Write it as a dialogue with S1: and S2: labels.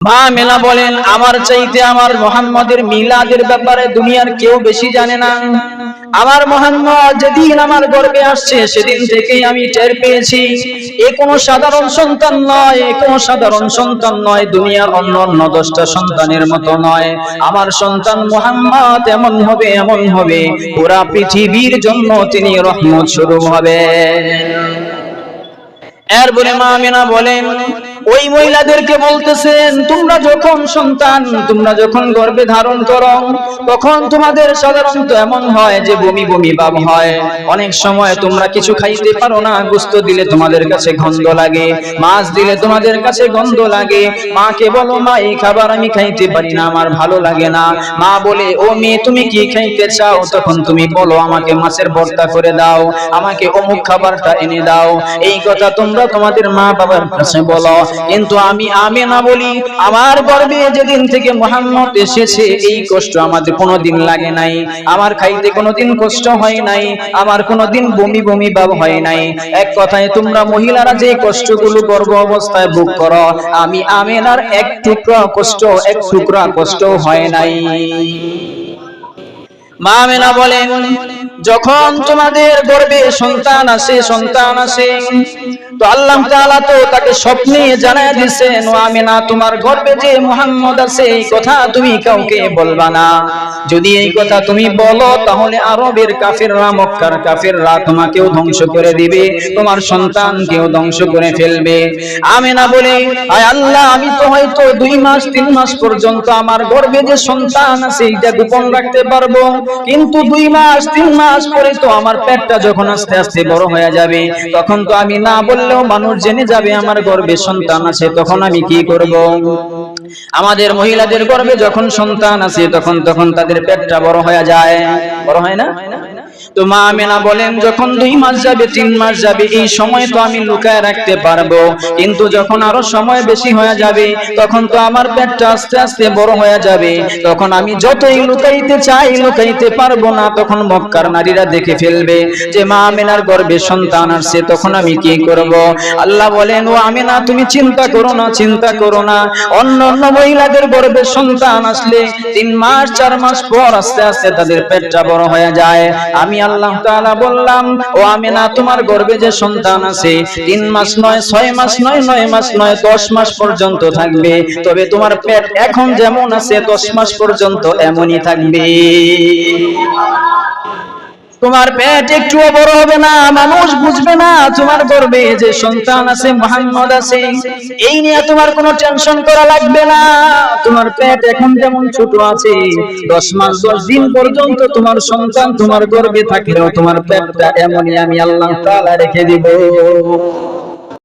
S1: মা আমেনা বলেন, আমার চাইতে আমার মুহাম্মদের মিলাদের ব্যাপারে দুনিয়ার কেউ বেশি জানে না। আমার মুহাম্মদ যেদিন আমার গর্ভে আসছে সেদিন থেকেই আমি টের পেয়েছি এ কোনো সাধারণ সন্তান নয়, এ কোনো সাধারণ সন্তান নয়, দুনিয়ার অন্য অন্য 10টা সন্তানের মতো নয়। আমার সন্তান মুহাম্মদ এমন হবে, এমন হবে, পুরা পৃথিবীর জন্য তিনি রহমত স্বরূপ হবে। এরপরে মা আমেনা বলেন, ওই মহিলাদেরকে বলতেছেন, তোমরা যখন সন্তান, তোমরা যখন গর্ভে ধারণ করো তখন তোমাদের সাধারণত এমন হয় যে বমি বমি ভাব হয়। অনেক সময় তোমরা কিছু খাইতে পারো না, গোশত দিলে তোমাদের কাছে গন্ধ লাগে, মাছ দিলে তোমাদের কাছে গন্ধ লাগে। মাকে বলো, মা এই খাবার আমি খাইতে পারি না, আমার ভালো লাগে না। মা বলে, ও মেয়ে তুমি কি খাইতে চাও? তখন তুমি বলো, আমাকে মাছের ভর্তা করে দাও, আমাকে অমুক খাবারটা এনে দাও। এই কথা তোমরা তোমাদের মা বাবার কাছে বলো, কিন্তু আমি আমেনা বলি, আমার গর্ভে যেদিন থেকে মুহাম্মদ এসেছে এই কষ্ট আমাদের কোনোদিন লাগে নাই, আমার খাইতে কোনোদিন কষ্ট হয় নাই, আমার কোনোদিন বমি বমি ভাব হয় নাই। এক কথায় তোমরা মহিলারা যে কষ্টগুলো গর্ভ অবস্থায় ভোগ করো, আমি আমেনার এক টুকরা কষ্ট হয় নাই। মা আমেনা বলেন, যখন তোমাদের গর্ভে সন্তান আসে তো আল্লাহ তাআলা তো তাকে স্বপ্নে জানায় দিয়েছেন, ও আমেনা তোমার গর্ভে যে মুহাম্মদ আছে এই কথা তুমি কাউকে বলবা না। যদি এই কথা তুমি বলো তাহলে আরবের কাফিররা, মক্কার কাফিররা তোমাকেও ধ্বংস করে দিবে, তোমার সন্তানকেও ধ্বংস করে ফেলবে। আমেনা বলে, আয় আল্লাহ, আমি তো হয়তো 2 মাস 3 মাস পর্যন্ত আমার গর্ভে যে সন্তান আছে এটা গোপন রাখতে পারবো, কিন্তু 2 মাস 3 মাস পরে তো আমার পেটটা যখন আস্তে আস্তে বড় হয়ে যাবে তখন তো আমি না বললেও মানুষ জেনে যাবে আমার গর্ভে সন্তান আছে, তখন আমি কি করব? আমাদের মহিলাদের গর্ভে যখন সন্তান আছে তখন তাদের পেটটা বড় হয়ে যায়, বড় হয় না? তো মা আমেনা বলেন, যখন 2 মাস যাবে 3 মাস যাবে এই সময় তো আমি লুকায় রাখতে পারবো, কিন্তু যখন আরো সময় বেশি হয়ে যাবে তখন তো আমার পেটটা আস্তে আস্তে বড় হয়ে যাবে, তখন আমি যতই লুকাইতে চাই লুকাইতে পারবো না, তখন মক্কার নারীরা দেখে ফেলবে যে মা আমেনার গর্ভে সন্তান আসছে, তখন আমি কি করব? আল্লাহ বলেন, ও আমেনা তুমি চিন্তা করো না, অন্য মহিলাদের গর্ভে সন্তান আসলে 3 মাস 4 মাস পর আস্তে আস্তে তাদের পেটটা বড় হয়ে যায়। আমি আল্লাহ তাআলা বললাম, ও আমেনা তোমার গর্ভে যে সন্তান আছে 3 মাস নয়, 6 মাস নয়, 9 মাস নয়, 10 মাস পর্যন্ত থাকবে, তবে তোমার পেট এখন যেমন আছে 10 মাস পর্যন্ত এমনই থাকবে। তোমার পেট একটুও বড় হবে না, মানুষ বুঝবে না তোমার গর্ভে যে সন্তান আছে মুহাম্মদ আছে, এই নিয়ে তোমার কোনো টেনশন করা লাগবে না। তোমার পেট এখন যেমন ছোট আছে 10 মাস 10 দিন পর্যন্ত তোমার সন্তান তোমার গর্ভে থাকলেও তোমার পেটটা এমনই আমি আল্লাহ তাআলা রেখে দিব।